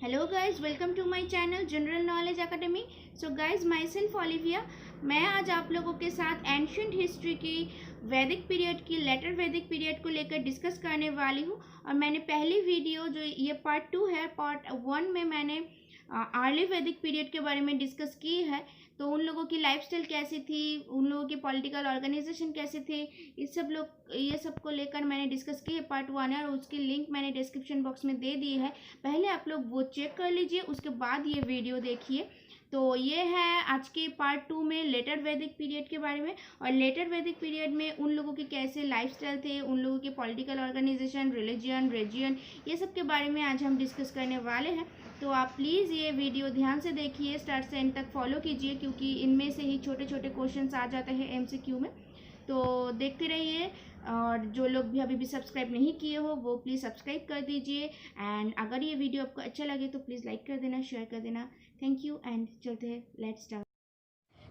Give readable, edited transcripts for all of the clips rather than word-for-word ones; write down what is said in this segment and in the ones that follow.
Hello guys, welcome to my channel general knowledge academy. So guys, myself Olivia. मैं आज आप लोगों के साथ एंशिएंट हिस्ट्री की वैदिक पीरियड की लेटर वैदिक पीरियड को लेकर डिस्कस करने वाली हूँ। और मैंने पहली वीडियो जो ये पार्ट 2 है, पार्ट 1 में मैंने अर्ली वैदिक पीरियड के बारे में डिस्कस की है। तो उन लोगों की लाइफस्टाइल कैसी थी, उन लोगों की पॉलिटिकल ऑर्गेनाइजेशन कैसे थे, ये सब को लेकर मैंने डिस्कस की है। पार्ट 1 है और उसकी लिंक मैंने डिस्क्रिप्शन बॉक्स में दे दी है। पहले आप लोग वो चेक कर लीजिए, उसके बाद ये वीडियो देखिए। तो ये है आज के पार्ट 2 में लेटर वैदिक पीरियड के बारे में। और लेटर वैदिक पीरियड में उन लोगों के कैसे लाइफस्टाइल थे, उन लोगों के पॉलिटिकल ऑर्गेनाइजेशन, रिलीजन, रीजन, ये सब के बारे में आज हम डिस्कस करने वाले हैं। तो आप प्लीज़ ये वीडियो ध्यान से देखिए, स्टार्ट से एंड तक फॉलो कीजिए, क्योंकि इनमें से ही छोटे छोटे क्वेश्चंस आ जाते हैं MCQ में। तो देखते रहिए। और जो लोग भी सब्सक्राइब नहीं किए हो वो प्लीज़ सब्सक्राइब कर दीजिए। एंड अगर ये वीडियो आपको अच्छा लगे तो प्लीज़ लाइक कर देना, शेयर कर देना। थैंक यू एंड चलते हैं, लेट्स स्टार्ट।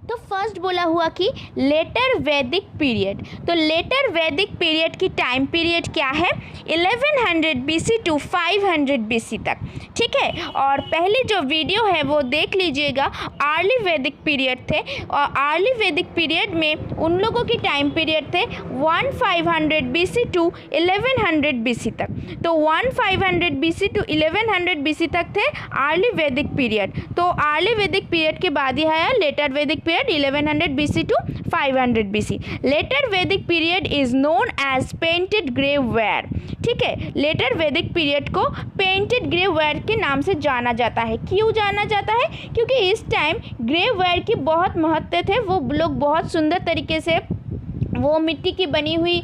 तो फर्स्ट बोला हुआ कि लेटर वैदिक पीरियड। तो लेटर वैदिक पीरियड की टाइम पीरियड क्या है? 1100 BC टू 500 BC तक, ठीक है। और पहले जो वीडियो है वो देख लीजिएगा, अर्ली वैदिक पीरियड थे। और अर्ली वैदिक पीरियड में उन लोगों की टाइम पीरियड थे 1500 BC टू 1100 BC तक। तो 1500 BC टू 1100 BC तक थे अर्ली वैदिक पीरियड। तो अर्ली वैदिक पीरियड के बाद ही है लेटर वैदिक 1100 BC to 500 BC। Later Vedic period is known as painted grey ware, ठीक है। लेटर वैदिक पीरियड को पेंटेड ग्रेववेयर के नाम से जाना जाता है। क्यों जाना जाता है? क्योंकि इस टाइम ग्रेववेयर की बहुत महत्व थे। वो लोग बहुत सुंदर तरीके से वो मिट्टी की बनी हुई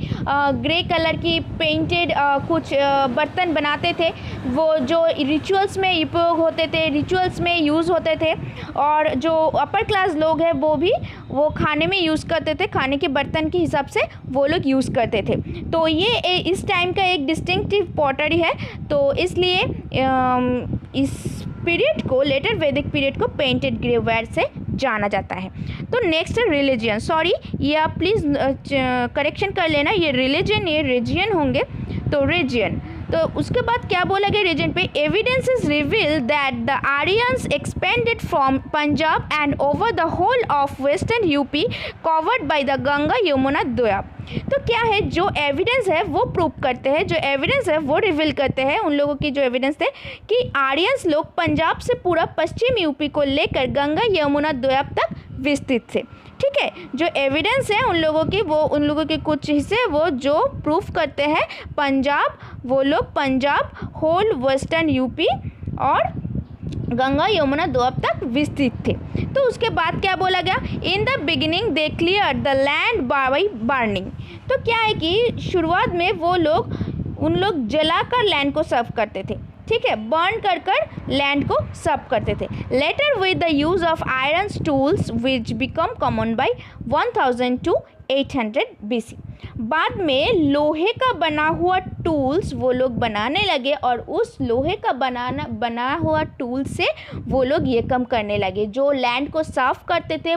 ग्रे कलर की पेंटेड कुछ बर्तन बनाते थे, वो जो रिचुअल्स में उपयोग होते थे, रिचुअल्स में यूज़ होते थे। और जो अपर क्लास लोग हैं वो खाने में यूज़ करते थे, खाने के बर्तन के हिसाब से वो लोग यूज़ करते थे। तो ये इस टाइम का एक डिस्टिंक्टिव पॉटरी है। तो इसलिए इस पीरियड को, लेटर वैदिक पीरियड को पेंटेड ग्रेववेयर से जाना जाता है। तो नेक्स्ट है रिलीजन। सॉरी, ये आप प्लीज़ करेक्शन कर लेना, ये रिलीजन, ये रीजन होंगे। तो रीजन, तो उसके बाद क्या बोला गया रीजन पे? Evidences reveal that the Aryans expanded from Punjab and over the whole of western UP covered by the Ganga Yamuna द्वीप। तो क्या है, जो एविडेंस है वो प्रूव करते हैं, जो एविडेंस है वो रिवील करते हैं, उन लोगों की जो एविडेंस थे कि आर्यंस लोग पंजाब से पूरा पश्चिम यूपी को लेकर गंगा यमुना द्वीप तक विस्तृत थे, ठीक है। जो एविडेंस है उन लोगों के कुछ हिस्से वो जो प्रूफ करते हैं वो लोग पंजाब, होल वेस्टर्न यूपी और गंगा यमुना द्वीप तक विस्तृत थे। तो उसके बाद क्या बोला गया? In the beginning they clear the land by burning. तो क्या है कि शुरुआत में उन लोग जलाकर लैंड को सर्व करते थे, ठीक है, बर्न कर लैंड को सर्व करते थे। Later with the use of iron tools which become common by 1000 to 800 BC। बाद में लोहे का बना हुआ टूल्स वो लोग बनाने लगे, और उस लोहे का बना हुआ टूल से वो लोग ये कम करने लगे। जो लैंड को साफ करते थे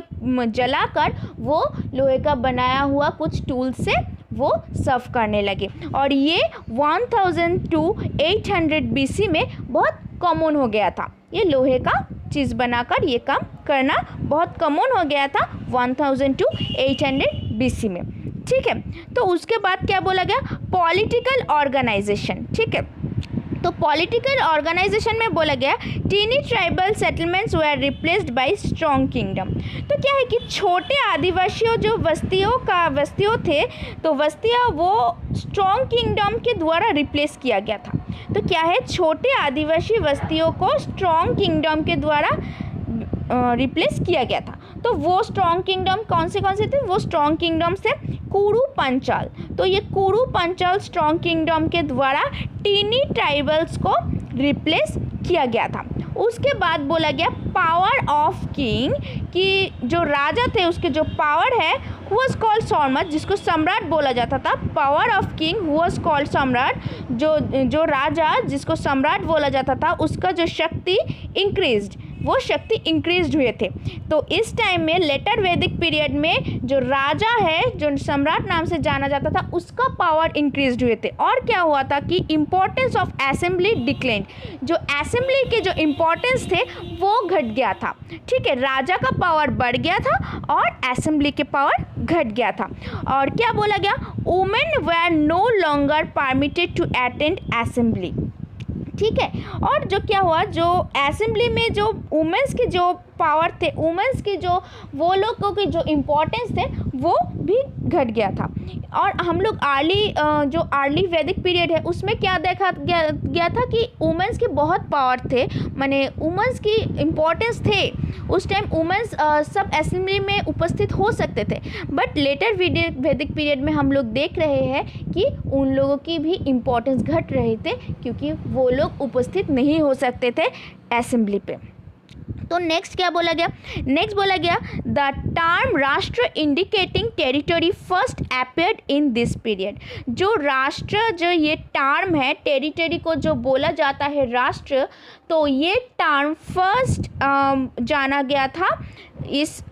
जलाकर, वो लोहे का बनाया हुआ कुछ टूल से वो सर्व करने लगे। और ये 1000 टू 800 BC में बहुत कॉमन हो गया था। ये लोहे का चीज़ बनाकर ये काम करना बहुत कॉमन हो गया था 1000 टू 800 BC में, ठीक है। तो उसके बाद क्या बोला गया? पॉलिटिकल ऑर्गेनाइजेशन, ठीक है। तो पॉलिटिकल ऑर्गेनाइजेशन में बोला गया tiny tribal settlements were replaced by strong kingdom. तो क्या है कि छोटे आदिवासियों जो बस्तियों थे, तो बस्तियाँ वो स्ट्रॉन्ग किंगडम के द्वारा रिप्लेस किया गया था। तो क्या है, छोटे आदिवासी बस्तियों को स्ट्रॉन्ग किंगडम के द्वारा रिप्लेस किया गया था। तो वो स्ट्रॉन्ग किंगडम कौन से थे? वो स्ट्रॉन्ग किंगडम से कुरु पंचाल। तो ये कुरु पंचाल स्ट्रॉन्ग किंगडम के द्वारा टीनी ट्राइबल्स को रिप्लेस किया गया था। उसके बाद बोला गया पावर ऑफ किंग, कि जो राजा थे उसके जो पावर है वाज कॉल्ड सम्राट, जिसको सम्राट बोला जाता था। Power of king was called सम्राट। जो राजा जिसको सम्राट बोला जाता था, उसका जो शक्ति इंक्रीज्ड, वो शक्ति इंक्रीज हुए थे। तो इस टाइम में लेटर वैदिक पीरियड में जो राजा है, जो सम्राट नाम से जाना जाता था, उसका पावर इंक्रीज हुए थे। और क्या हुआ था कि इम्पोर्टेंस ऑफ असेंबली डिक्लाइन, जो असेंबली के जो इम्पोर्टेंस थे वो घट गया था। ठीक है, राजा का पावर बढ़ गया था और असेंबली के पावर घट गया था। और क्या बोला गया, women were no longer permitted to attend assembly. ठीक है, और जो क्या हुआ, जो असेंबली में जो वुमेन्स के जो पावर थे, वुमेन्स की जो वो लोगों की जो इम्पोर्टेंस थे वो भी घट गया था। और हम लोग जो अर्ली वैदिक पीरियड है उसमें क्या देखा गया था कि वुमेन्स के बहुत पावर थे, माने वुमेन्स की इम्पोर्टेंस थे। उस टाइम वुमेन्स सब असेंबली में उपस्थित हो सकते थे। बट लेटर वैदिक पीरियड में हम लोग देख रहे हैं कि उन लोगों की भी इम्पोर्टेंस घट रहे थे, क्योंकि वो लोग उपस्थित नहीं हो सकते थे असेंबली पे। तो नेक्स्ट क्या बोला गया, नेक्स्ट बोला गया द टर्म राष्ट्र indicating territory first appeared in this period. जो राष्ट्र, जो ये टर्म है, टेरिटरी को जो बोला जाता है राष्ट्र, तो ये टर्म फर्स्ट जाना गया था इस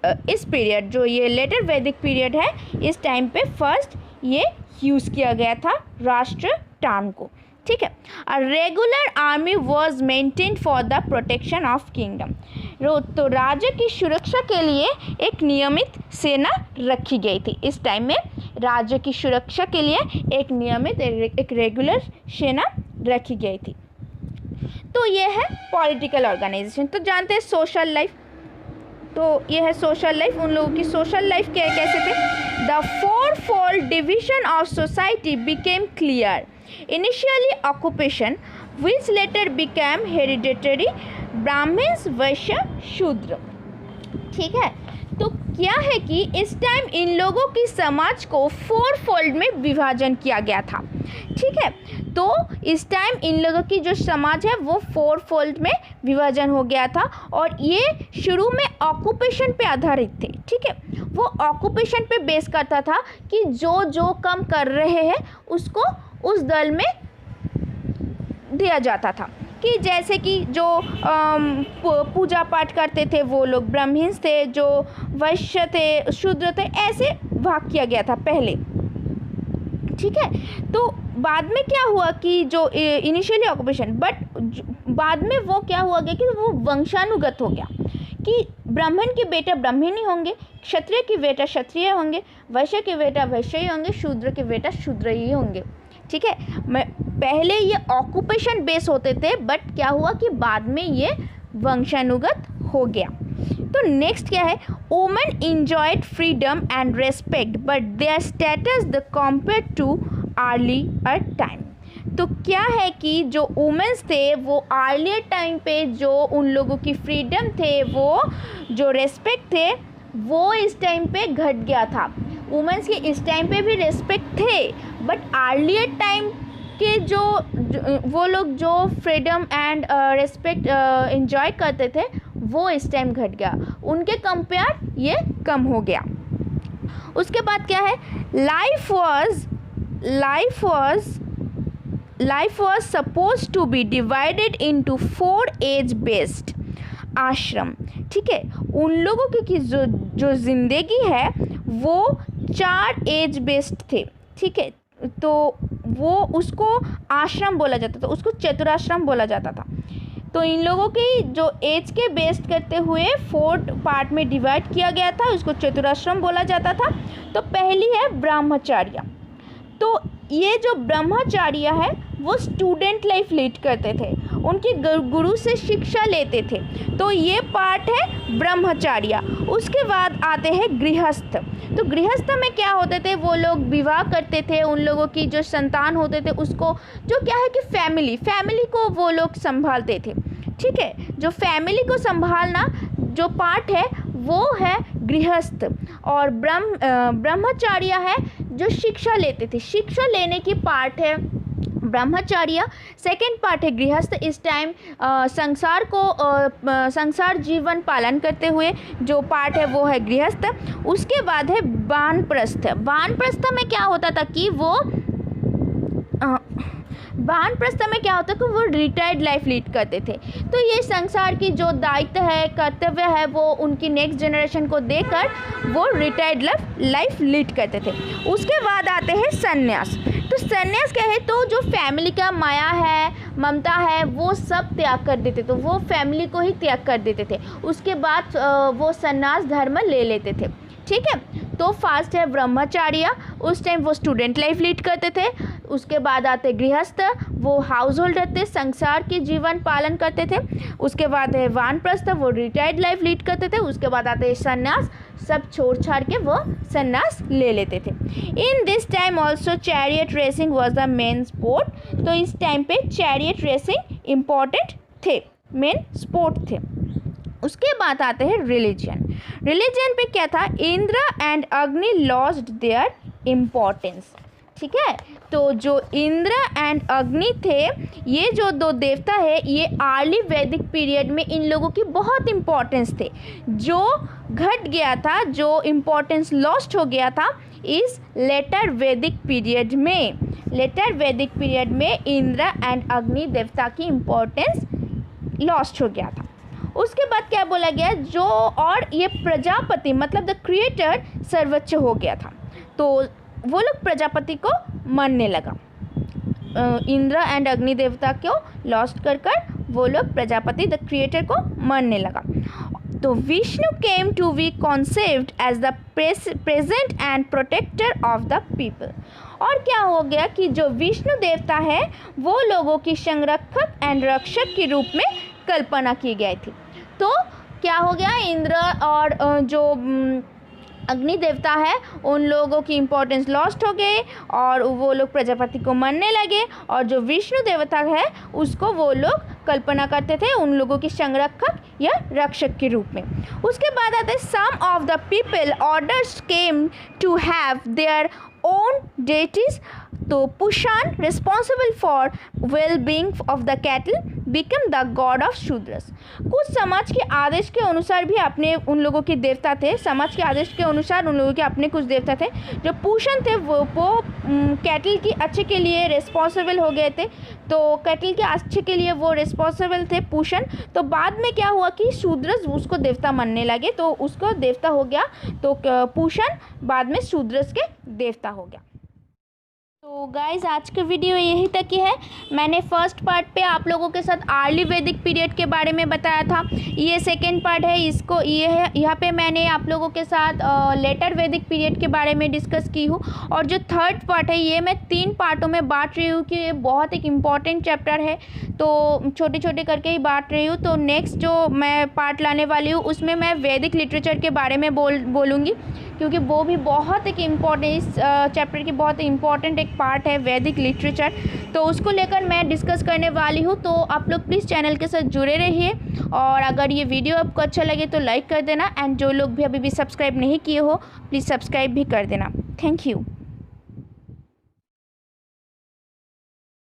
पीरियड, जो ये लेटर वैदिक पीरियड है, इस टाइम पे फर्स्ट ये यूज़ किया गया था राष्ट्र टर्म को। ठीक है, a regular army was maintained for the protection of kingdom. तो राज्य की सुरक्षा के लिए एक नियमित सेना रखी गई थी। इस टाइम में राज्य की सुरक्षा के लिए एक नियमित, एक रेगुलर सेना रखी गई थी। तो ये है पॉलिटिकल ऑर्गेनाइजेशन। तो जानते हैं सोशल लाइफ, तो ये है सोशल लाइफ। उन लोगों की सोशल लाइफ कैसे थे, the fourfold division of society became clear. Initially occupation, which later became hereditary, Brahmins, Vaishya, Shudra. ठीक है, तो क्या है कि इस टाइम इन लोगों की समाज को फोर फोल्ड में विभाजन किया गया था। ठीक है, तो इस टाइम इन लोगों की जो समाज है वो फोर फोल्ड में विभाजन हो गया था। और ये शुरू में ऑक्यूपेशन पे आधारित थे। ठीक है, वो ऑक्यूपेशन पे बेस करता था कि जो कम कर रहे हैं उसको उस दल में दिया जाता था। कि जैसे कि जो पूजा पाठ करते थे वो लोग ब्राह्मण्स थे, जो वैश्य थे, शूद्र थे, ऐसे भाग किया गया था पहले। ठीक है, तो बाद में क्या हुआ कि जो इनिशियली ऑक्यूपेशन, बट बाद में वो क्या हुआ गया कि वो वंशानुगत हो गया कि ब्राह्मण के बेटा ब्राह्मण ही होंगे, क्षत्रिय के बेटा क्षत्रिय होंगे, वैश्य के बेटा वैश्य ही होंगे, शूद्र के बेटा शूद्र ही होंगे। ठीक है, पहले ये ऑक्यूपेशन बेस होते थे, बट क्या हुआ कि बाद में ये वंशानुगत हो गया। तो नेक्स्ट क्या है, women enjoyed freedom and respect but their status the compare to earlier time. तो क्या है कि जो वुमेन्स थे वो अर्लियर टाइम पे जो उन लोगों की फ्रीडम थे, वो जो रेस्पेक्ट थे, वो इस टाइम पे घट गया था। वुमेन्स के इस टाइम पे भी रेस्पेक्ट थे, बट अर्लियर टाइम के जो वो लोग जो फ्रीडम एंड रेस्पेक्ट एंजॉय करते थे वो इस टाइम घट गया, उनके कंपेयर ये कम हो गया। उसके बाद क्या है, life was suppose to be divided into 4 age based ashram. ठीक है, उन लोगों की जो जिंदगी है वो 4 एज बेस्ड थे। ठीक है, तो वो उसको आश्रम बोला जाता था, उसको चतुराश्रम बोला जाता था। तो इन लोगों की जो एज के बेस्ड करते हुए 4 पार्ट में डिवाइड किया गया था, उसको चतुराश्रम बोला जाता था। तो पहली है ब्रह्मचार्य। तो ये जो ब्रह्मचार्य है वो स्टूडेंट लाइफ लीड करते थे, उनके गुरु से शिक्षा लेते थे। तो ये पार्ट है ब्रह्मचार्य। उसके बाद आते हैं गृहस्थ। तो गृहस्थ में क्या होते थे, वो लोग विवाह करते थे, उन लोगों की जो संतान होते थे उसको जो क्या है कि फैमिली को वो लोग संभालते थे। ठीक है, जो फैमिली को संभालना जो पार्ट है वो है गृहस्थ। और ब्रह्मचार्य है जो शिक्षा लेते थे, शिक्षा लेने की पार्ट है ब्रह्मचार्य। सेकेंड पार्ट है गृहस्थ, इस टाइम संसार जीवन पालन करते हुए जो पार्ट है वो है गृहस्थ। उसके बाद है वानप्रस्थ। वानप्रस्थ में क्या होता था कि वो वानप्रस्थ में क्या होता है कि वो रिटायर्ड लाइफ लीड करते थे। तो ये संसार की जो दायित्व है, कर्तव्य है, वो उनकी नेक्स्ट जनरेशन को देकर वो रिटायर्ड लाइफ लीड करते थे। उसके बाद आते हैं संन्यास। तो संन्यास क्या है, तो जो फैमिली का माया है, ममता है, वो सब त्याग कर देते, तो वो फैमिली को ही त्याग कर देते थे। उसके बाद वो संन्यास धर्म ले लेते थे। ठीक है, तो फास्ट है ब्रह्मचार्य, उस टाइम वो स्टूडेंट लाइफ लीड करते थे। उसके बाद आते गृहस्थ, वो हाउस होल्ड रहते, संसार के जीवन पालन करते थे। उसके बाद है वानप्रस्थ, वो रिटायर्ड लाइफ लीड करते थे। उसके बाद आते हैं संन्यास, सब छोड़ छाड़ के वो संन्यास ले लेते थे। In this time also chariot racing was the main sport. तो इस टाइम पे चैरियट रेसिंग इम्पॉर्टेंट थे, मेन स्पोर्ट थे। उसके बाद आते हैं रिलीजन। रिलीजन पे क्या था, इंद्र एंड अग्नि लॉस्ट देयर इम्पोर्टेंस। ठीक है, तो जो इंद्र एंड अग्नि थे, ये जो दो देवता है, ये अर्ली वैदिक पीरियड में इन लोगों की बहुत इम्पोर्टेंस थे। जो घट गया था, जो इम्पोर्टेंस लॉस्ट हो गया था इस लेटर वैदिक पीरियड में। लेटर वैदिक पीरियड में इंद्र एंड अग्नि देवता की इम्पोर्टेंस लॉस्ट हो गया था। उसके बाद क्या बोला गया, जो और ये प्रजापति मतलब द क्रिएटर सर्वोच्च हो गया था, तो वो लोग प्रजापति को मानने लगा। इंद्र एंड अग्नि देवता को लॉस्ट कर वो लोग प्रजापति द क्रिएटर को मानने लगा। तो Vishnu came to be concept as the present and protector of the people. और क्या हो गया कि जो विष्णु देवता है वो लोगों की संरक्षक एंड रक्षक के रूप में कल्पना की गई थी। तो क्या हो गया, इंद्र और जो अग्नि देवता है उन लोगों की इम्पोर्टेंस लॉस्ट हो गई और वो लोग प्रजापति को मानने लगे, और जो विष्णु देवता है उसको वो लोग कल्पना करते थे उन लोगों की संरक्षक या रक्षक के रूप में। उसके बाद आते some of the people orders came to have their own deities. तो Pushan responsible for well being of the cattle become the god of Shudras. कुछ समाज के आदेश के अनुसार भी अपने उन लोगों के देवता थे, समाज के आदेश के अनुसार उन लोगों के अपने कुछ देवता थे। जो पुषान थे वो कैटल की अच्छे के लिए रिस्पॉन्सिबल हो गए थे, तो कैटल के अच्छे के लिए वो रिस्पॉन्सिबल थे पुषान। तो बाद में क्या हुआ कि शूद्रस उसको देवता मानने लगे, तो उसको देवता हो गया, तो पुषान बाद में शूद्रस के देवता हो गया। तो गाइज़ आज का वीडियो यही तक ही है। मैंने फर्स्ट पार्ट पे आप लोगों के साथ अर्ली वैदिक पीरियड के बारे में बताया था, ये सेकेंड पार्ट है, इसको ये है यहाँ पे मैंने आप लोगों के साथ लेटर वैदिक पीरियड के बारे में डिस्कस की हूँ। और जो थर्ड पार्ट है ये मैं 3 पार्टों में बांट रही हूँ कि ये बहुत एक इम्पॉर्टेंट चैप्टर है, तो छोटे छोटे करके ही बांट रही हूँ। तो नेक्स्ट जो मैं पार्ट लाने वाली हूँ उसमें मैं वैदिक लिटरेचर के बारे में बोलूँगी, क्योंकि वो भी बहुत एक इम्पॉर्टेंट, इस चैप्टर की बहुत इम्पॉर्टेंट एक पार्ट है वैदिक लिटरेचर, तो उसको लेकर मैं डिस्कस करने वाली हूँ। तो आप लोग प्लीज़ चैनल के साथ जुड़े रहिए, और अगर ये वीडियो आपको अच्छा लगे तो लाइक कर देना, एंड जो लोग भी अभी भी सब्सक्राइब नहीं किए हो प्लीज़ सब्सक्राइब भी कर देना। Thank you.